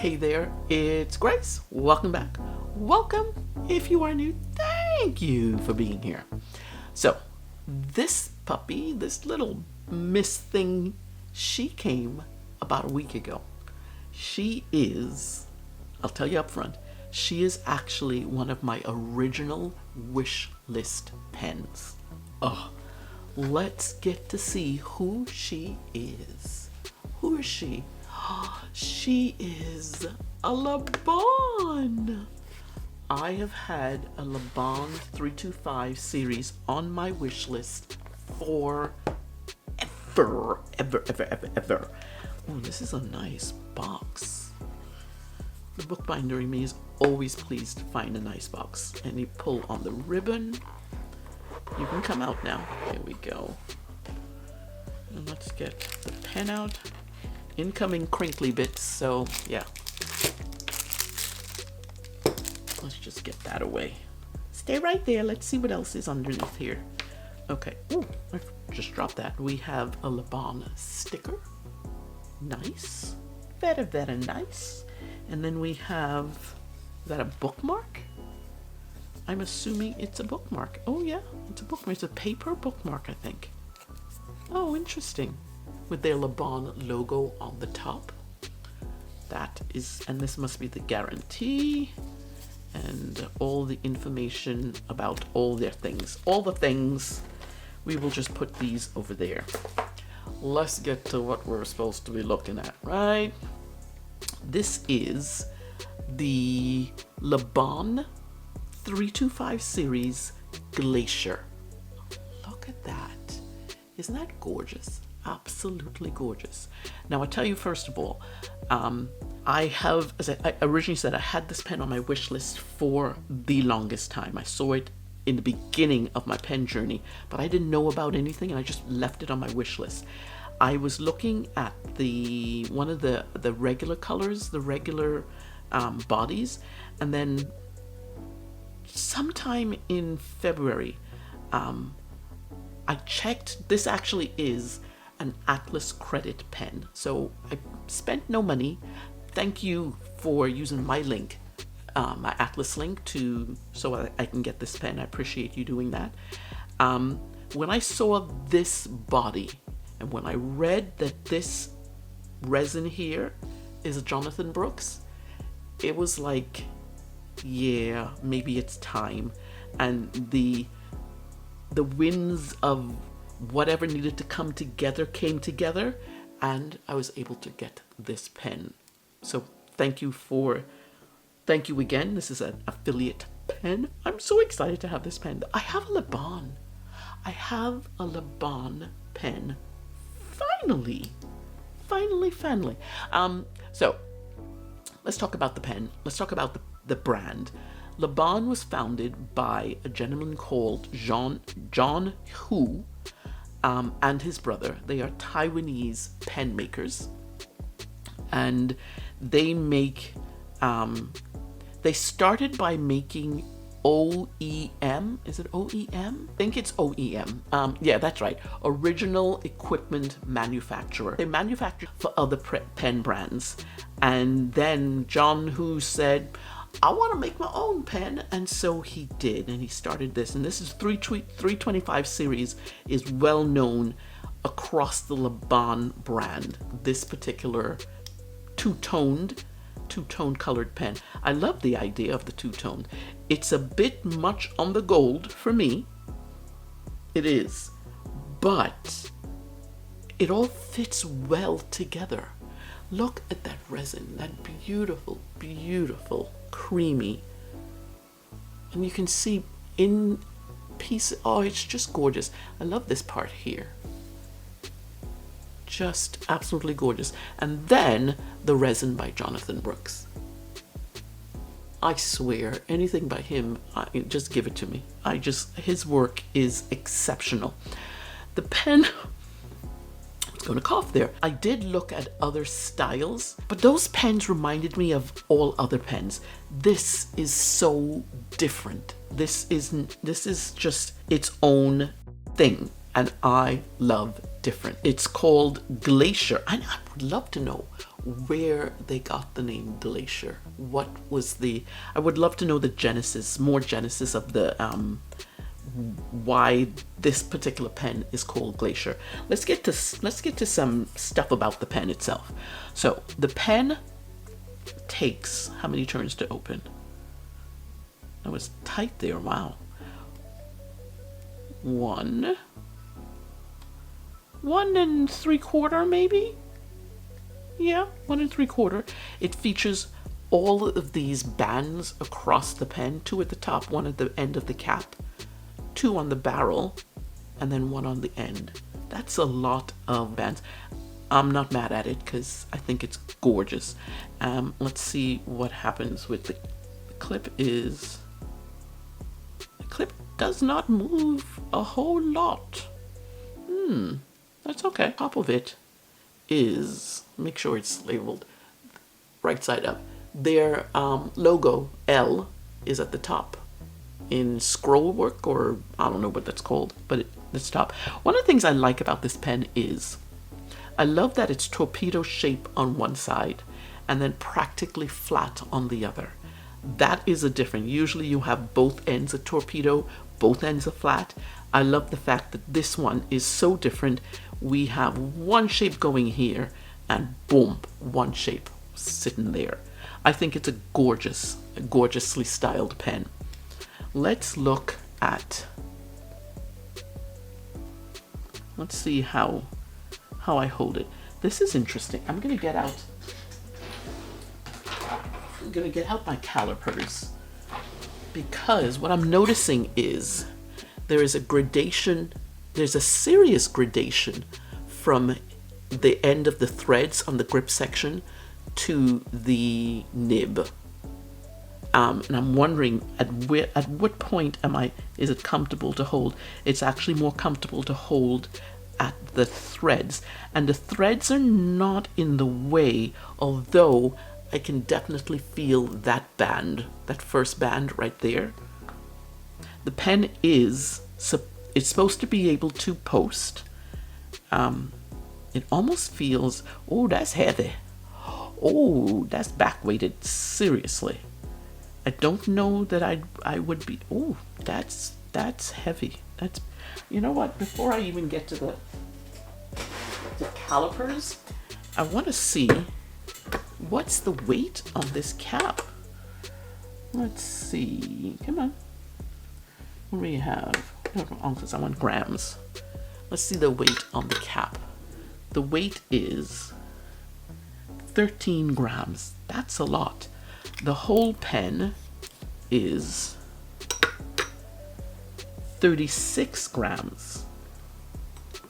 Hey there, it's Grace. Welcome back. Welcome. If you are new, thank you for being here. So, this puppy, this little miss thing, she came about a week ago. She is, I'll tell you up front, she is actually one of my original wish list pens. Oh, let's get to see who she is. Who is she? She is a Laban. I have had a Laban 325 series on my wish list for ever. Oh, this is a nice box. The bookbinder in me is always pleased to find a nice box. And you pull on the ribbon. You can come out now. Here we go. And let's get the pen out. Incoming crinkly bits, so yeah. Let's just get that away. Stay right there. Let's see what else is underneath here. Okay. Ooh, I just dropped that. We have a Laban sticker. Nice. Very, very nice. And then we have, is that a bookmark? I'm assuming it's a bookmark. Oh yeah, it's a bookmark. It's a paper bookmark, I think. Oh, interesting. With their Laban logo on the top. That is, and this must be the guarantee. And all the information about all their things. All the things. We will just put these over there. Let's get to what we're supposed to be looking at, right? This is the Laban 325 series Glacier. Look at that. Isn't that gorgeous? Absolutely gorgeous. Now, I tell you, first of all, I have, as I originally said, I had this pen on my wish list for the longest time. I saw it in the beginning of my pen journey, but I didn't know about anything, and I just left it on my wish list. I was looking at one of the regular colors, the regular bodies, and then sometime in February, I checked. This actually is an Atlas credit pen, so I spent no money. Thank you for using my link, my Atlas link, so I can get this pen. I appreciate you doing that. When I saw this body, and when I read that this resin here is a Jonathan Brooks, it was like, yeah, maybe it's time. And the winds of whatever needed to come together came together, and I was able to get this pen. So thank you again. This is an affiliate pen. I'm so excited to have this pen. I have a Laban. I have a Laban pen. Finally. So let's talk about the pen. Let's talk about the brand. Laban was founded by a gentleman called John Hu and his brother. They are Taiwanese pen makers, and they make. They started by making OEM. Is it OEM? I think it's OEM. Yeah, that's right. Original Equipment Manufacturer. They manufacture for other pen brands, and then John Hu said, I want to make my own pen, and so he did, and he started this. And this is 325 series is well known across the Laban brand. This particular two-tone colored pen. I love the idea of the two-tone. It's a bit much on the gold for me. It is, but it all fits well together. Look at that resin, that beautiful, beautiful, creamy. And you can see in pieces, oh, it's just gorgeous. I love this part here. Just absolutely gorgeous. And then the resin by Jonathan Brooks. I swear, anything by him, just give it to me. His work is exceptional. The pen, going to cough there. I did look at other styles, but those pens reminded me of all other pens. This is so different. This is just its own thing. and I love different. It's called Glacier, and I would love to know where they got the name Glacier. What was I would love to know the genesis, more genesis of the why this particular pen is called Glacier. Let's get to some stuff about the pen itself. So the pen takes how many turns to open? That was tight there. Wow. 1 3/4 maybe. Yeah, 1 3/4. It features all of these bands across the pen, 2 at the top, 1 at the end of the cap, 2 on the barrel, and then 1 on the end. That's a lot of bands. I'm not mad at it because I think it's gorgeous. Let's see what happens with the clip. The clip does not move a whole lot. That's okay. Top of it is, make sure it's labeled right side up. Their logo L is at the top in scroll work, or I don't know what that's called, but it's top. One of the things I like about this pen is I love that it's torpedo shape on one side and then practically flat on the other. That is a difference. Usually you have both ends a torpedo, both ends are flat. I love the fact that this one is so different. We have one shape going here and boom, one shape sitting there. I think it's a gorgeously styled pen. Let's look at, let's see how I hold it. This is interesting. I'm gonna get out my calipers, because what I'm noticing is there is a gradation, there's a serious gradation from the end of the threads on the grip section to the nib. And I'm wondering at what point is it comfortable to hold? It's actually more comfortable to hold at the threads, and the threads are not in the way, although I can definitely feel that band, that first band right there. The pen it's supposed to be able to post. It almost feels, oh, that's heavy. Oh, that's back weighted, seriously. I don't know that I would be, oh, that's heavy. That's, you know what, before I even get to the calipers, I want to see what's the weight on this cap. Let's see, come on. What do we have? Ounces, I want grams. Let's see the weight on the cap. The weight is 13 grams. That's a lot. The whole pen is 36 grams.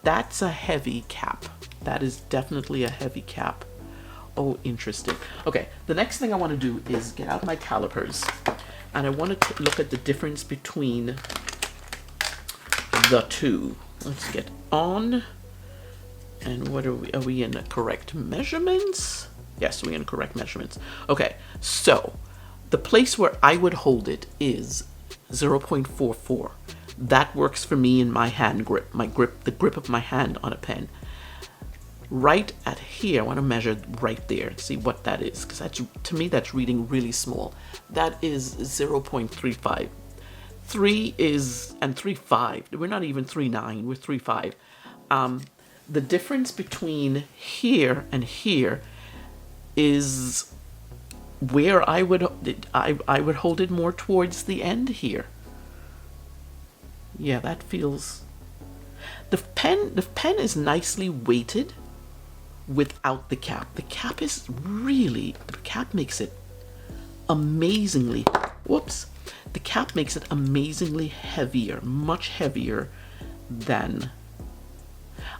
That's a heavy cap. That is definitely a heavy cap. Oh, interesting. Okay, the next thing I want to do is get out my calipers, and I want to look at the difference between the two. Let's get on. And what are we in the correct measurements? Yes, we're in correct measurements. Okay, so the place where I would hold it is 0.44. That works for me in my hand grip, the grip of my hand on a pen. Right at here, I want to measure right there, see what that is, because that's, to me, that's reading really small. That is 0.35. 3 is, and 3.5, we're not even 3.9, we're 3.5. The difference between here and here is where I would hold it more towards the end here. Yeah, that feels, the pen is nicely weighted without the cap. The cap is really, the cap makes it amazingly, the cap makes it amazingly heavier, much heavier than,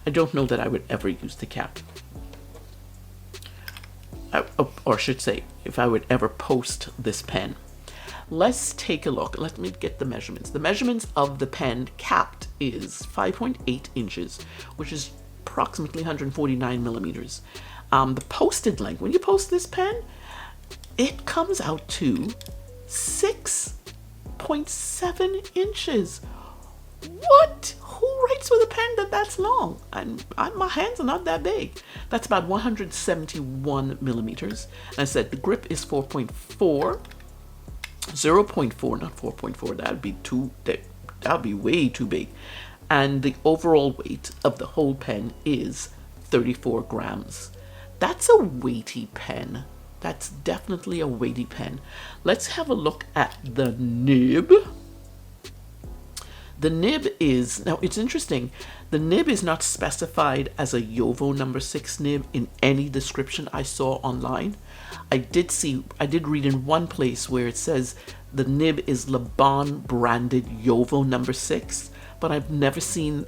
I don't know that I would ever use the cap. Or I should say, if I would ever post this pen. Let's take a look. Let me get the measurements. The measurements of the pen capped is 5.8 inches, which is approximately 149 millimeters. The posted length, when you post this pen, it comes out to 6.7 inches. What? who writes with a pen that's long? And my hands are not that big. That's about 171 millimeters. And I said the grip is 4.4, 0.4, not 4.4. That'd be that'd be way too big. And the overall weight of the whole pen is 34 grams. That's a weighty pen. That's definitely a weighty pen. Let's have a look at the nib. The nib is, now it's interesting, the nib is not specified as a JoWo number 6 nib in any description I saw online. I did read in one place where it says the nib is Laban branded JoWo number 6, but I've never seen,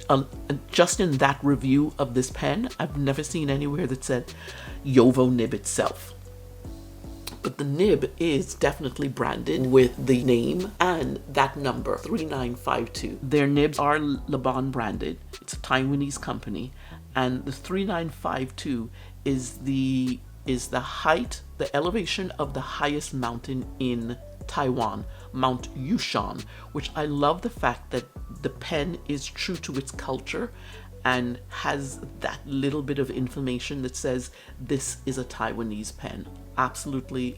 just in that review of this pen, I've never seen anywhere that said JoWo nib itself. But the nib is definitely branded with the name and that number, 3952. Their nibs are Laban branded. It's a Taiwanese company. And the 3952 is the height, the elevation of the highest mountain in Taiwan, Mount Yushan, which I love the fact that the pen is true to its culture and has that little bit of information that says this is a Taiwanese pen. Absolutely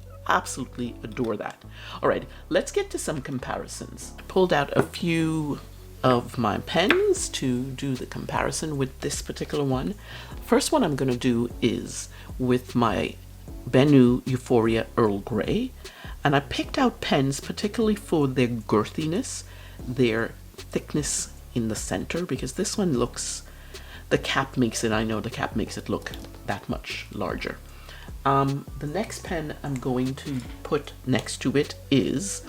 adore that. All right, let's get to some comparisons. I pulled out a few of my pens to do the comparison with this particular one. First one I'm going to do is with my Benu Euphoria Earl Grey, and I picked out pens particularly for their girthiness, their thickness in the center, because this one looks, the cap makes it, I know the cap makes it look that much larger. The next pen I'm going to put next to it is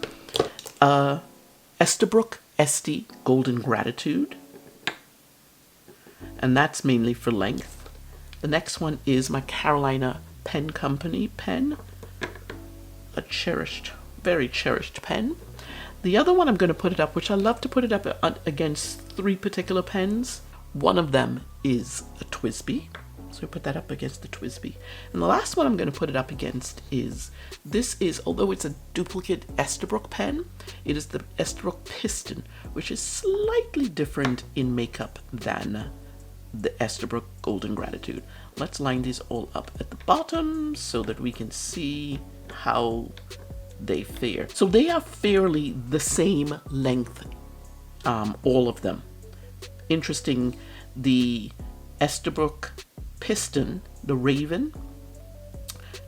Estabrook SD Golden Gratitude, and that's mainly for length. The next one is my Carolina Pen Company pen, a cherished, very cherished pen. The other one I'm going to put it up, which I love to put it up against three particular pens. One of them is a TWSBI. So I put that up against the TWSBI. And the last one I'm going to put it up against is, this is, although it's a duplicate Estabrook pen, it is the Estabrook Piston, which is slightly different in makeup than the Estabrook Golden Gratitude. Let's line these all up at the bottom so that we can see how they fare. So they are fairly the same length, all of them. Interesting, the Estabrook Piston, the Raven,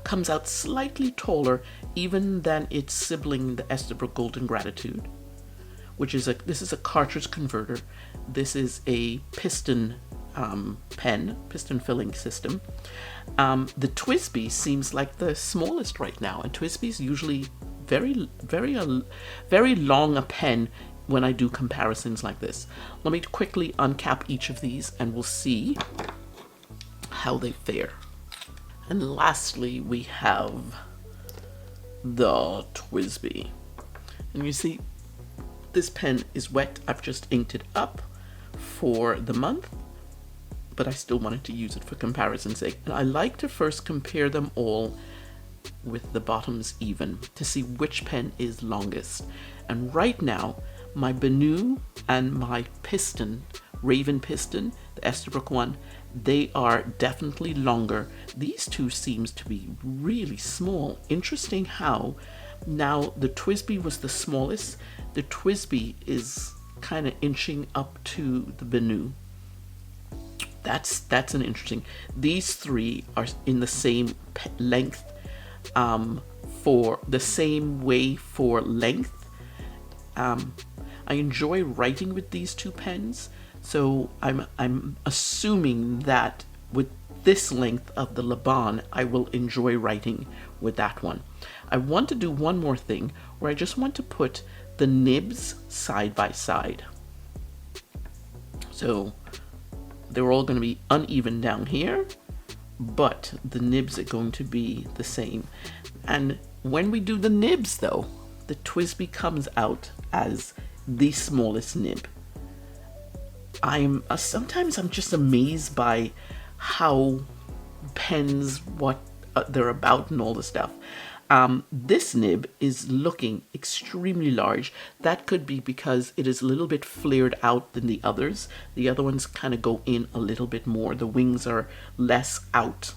comes out slightly taller even than its sibling, the Estabrook Golden Gratitude, which is this is a cartridge converter. This is a piston pen, piston filling system. The TWSBI seems like the smallest right now, and TWSBI is usually very long a pen when I do comparisons like this. Let me quickly uncap each of these and we'll see how they fare. And lastly, we have the TWSBI. And you see, this pen is wet. I've just inked it up for the month, but I still wanted to use it for comparison's sake. And I like to first compare them all with the bottoms even to see which pen is longest. And right now, my Benu and my piston, Raven piston, the Estabrook one, they are definitely longer. These two seems to be really small. Interesting how now the TWSBI was the smallest. The TWSBI is kind of inching up to the Benu. That's an interesting. These three are in the same length, for the same way for length. I enjoy writing with these two pens, so I'm assuming that with this length of the Laban, I will enjoy writing with that one. I want to do one more thing where I just want to put the nibs side by side. So they're all going to be uneven down here, but the nibs are going to be the same. And when we do the nibs though, the TWSBI comes out as the smallest nib. Sometimes I'm just amazed by how pens, what they're about and all the stuff. This nib is looking extremely large. That could be because it is a little bit flared out than the others. The other ones kind of go in a little bit more. The wings are less out.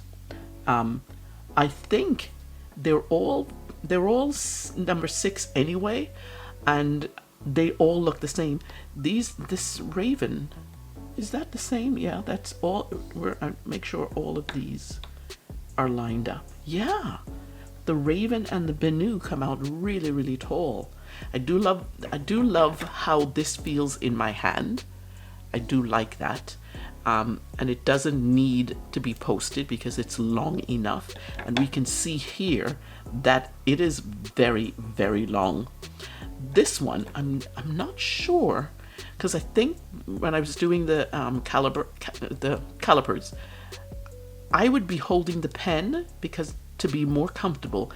I think they're all number 6 anyway, and they all look the same. This raven, is that the same? Yeah, that's all. Make sure all of these are lined up. Yeah, the raven and the Bennu come out really, really tall. I do love how this feels in my hand. I do like that. And it doesn't need to be posted because it's long enough, and we can see here that it is very, very long. This one, I'm not sure, because I think when I was doing the calipers, I would be holding the pen because to be more comfortable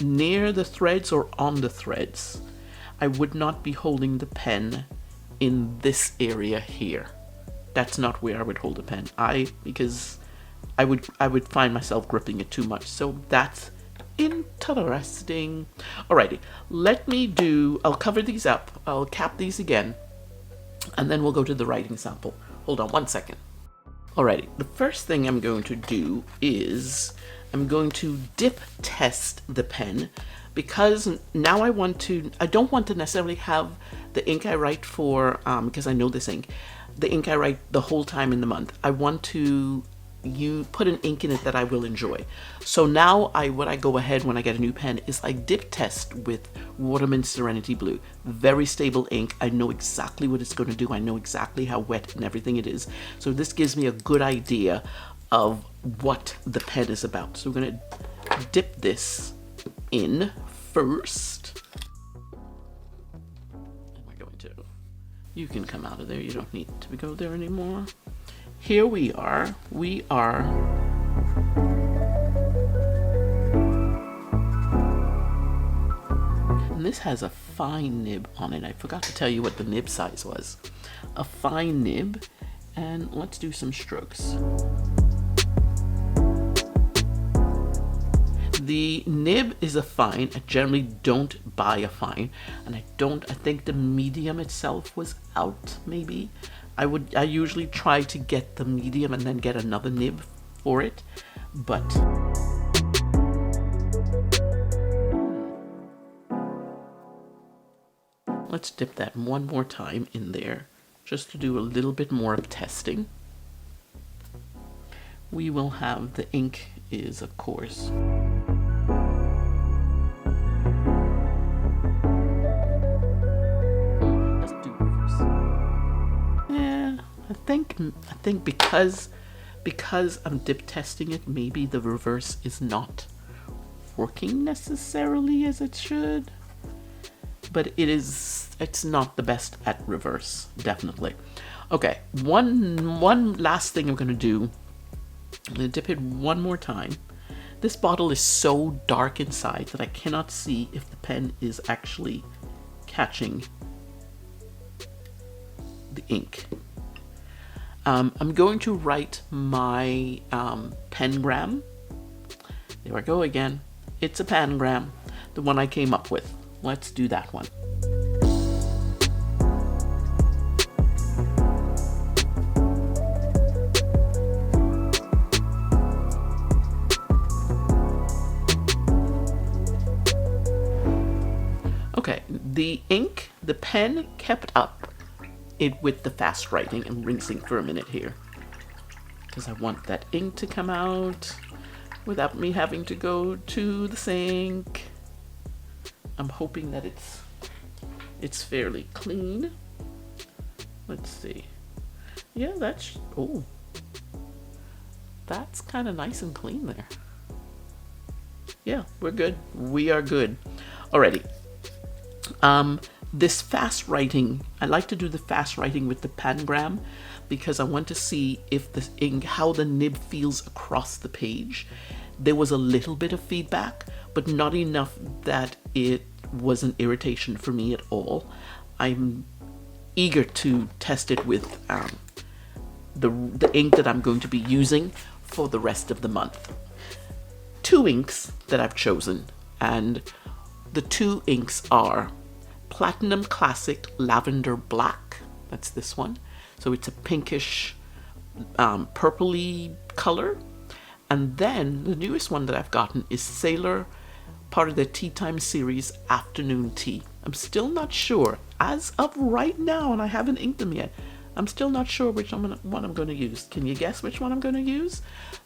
near the threads or on the threads. I would not be holding the pen in this area here. That's not where I would hold a pen. Because I would find myself gripping it too much. So that's interesting. Alrighty, I'll cover these up. I'll cap these again, and then we'll go to the writing sample. Hold on one second. Alrighty, the first thing I'm going to do is I'm going to dip test the pen, because now I don't want to necessarily have the ink I write for, because I know this ink, the ink I write the whole time in the month. I want to put an ink in it that I will enjoy. So now what I go ahead when I get a new pen is I dip test with Waterman Serenity Blue. Very stable ink. I know exactly what it's going to do. I know exactly how wet and everything it is. So this gives me a good idea of what the pen is about. So we're going to dip this in first. You can come out of there. You don't need to go there anymore. Here we are. And this has a fine nib on it. I forgot to tell you what the nib size was. A fine nib. And let's do some strokes. The nib is a fine. I generally don't buy a fine, and I think the medium itself was out, maybe. I usually try to get the medium and then get another nib for it, but let's dip that one more time in there just to do a little bit more of testing. We will have the ink is, of course, I think because I'm dip testing it, maybe the reverse is not working necessarily as it should, but it's not the best at reverse, definitely. Okay, one last thing I'm going to do. I'm going to dip it one more time. This bottle is so dark inside that I cannot see if the pen is actually catching the ink. I'm going to write my pengram. There we go again. It's a pengram, the one I came up with. Let's do that one. Okay, the pen kept up it with the fast writing. and rinsing for a minute here because I want that ink to come out without me having to go to the sink. I'm hoping that it's fairly clean. Let's see. Yeah, that's kind of nice and clean there. Yeah, we're good. We are good. Alrighty. This fast writing, I like to do the fast writing with the pangram because I want to see if the ink, how the nib feels across the page. There was a little bit of feedback, but not enough that it was an irritation for me at all. I'm eager to test it with the ink that I'm going to be using for the rest of the month. Two inks that I've chosen And the two inks are Platinum Classic Lavender Black. That's this one. So it's a pinkish, purpley color. And then the newest one that I've gotten is Sailor, part of the Tea Time series, Afternoon Tea. I'm still not sure, as of right now, and I haven't inked them yet, I'm still not sure which one I'm going to use. Can you guess which one I'm going to use?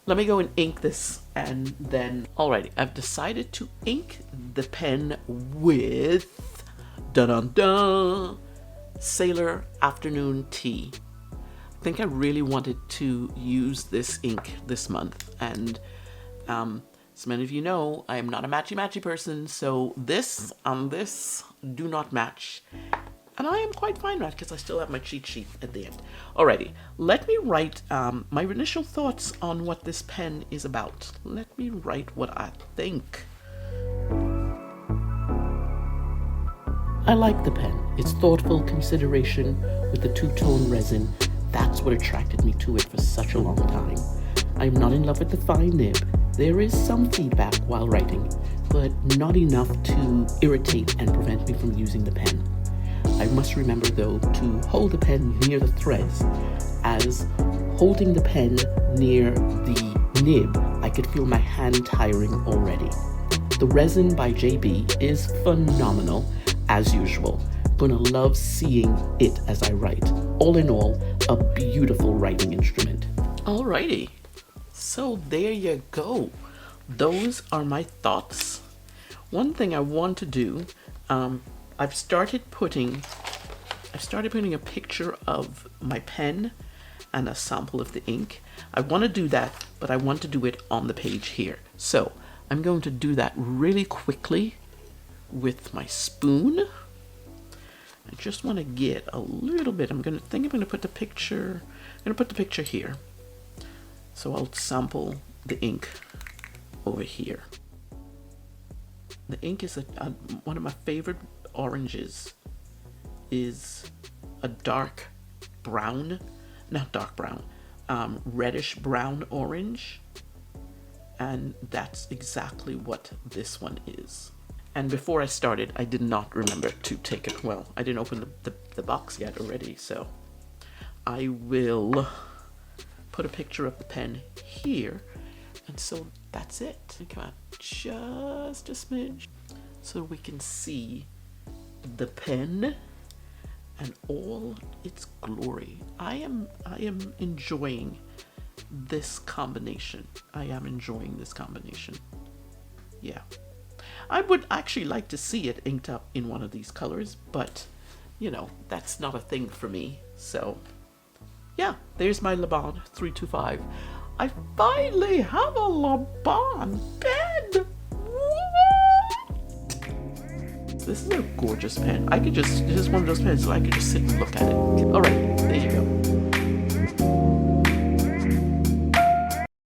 Let me go and ink this, and then... Alrighty, I've decided to ink the pen with... Dun-dun-dun! Sailor Afternoon Tea. I think I really wanted to use this ink this month, and as many of you know, I am not a matchy-matchy person, so this and this do not match. And I am quite fine with that because I still have my cheat sheet at the end. Alrighty, let me write my initial thoughts on what this pen is about. Let me write what I think. I like the pen. It's thoughtful consideration with the two-tone resin. That's what attracted me to it for such a long time. I'm not in love with the fine nib. There is some feedback while writing, but not enough to irritate and prevent me from using the pen. I must remember, though, to hold the pen near the threads, as holding the pen near the nib, I could feel my hand tiring already. The resin by JB is phenomenal, as usual. Gonna love seeing it as I write. All in all, a beautiful writing instrument. Alrighty, so there you go. Those are my thoughts. One thing I want to do, I've started putting a picture of my pen and a sample of the ink. I want to do that, but I want to do it on the page here. So I'm going to do that really quickly with my spoon. I just want to get a little bit. I'm going to put the picture. I'm going to put the picture here. So I'll sample the ink over here. The ink is one of my favorite oranges. Is a dark brown, not dark brown, reddish brown orange, and that's exactly what this one is. And before I started, I did not remember to take it. Well, I didn't open the box yet already, so I will put a picture of the pen here. And so that's it. Come on, just a smidge, so we can see the pen and all its glory. I am enjoying this combination. I am enjoying this combination. Yeah. I would actually like to see it inked up in one of these colors, but, you know, that's not a thing for me. So, yeah, there's my Laban 325. I finally have a Laban pen! This is a gorgeous pen. This is one of those pens that I could just sit and look at it. Alright.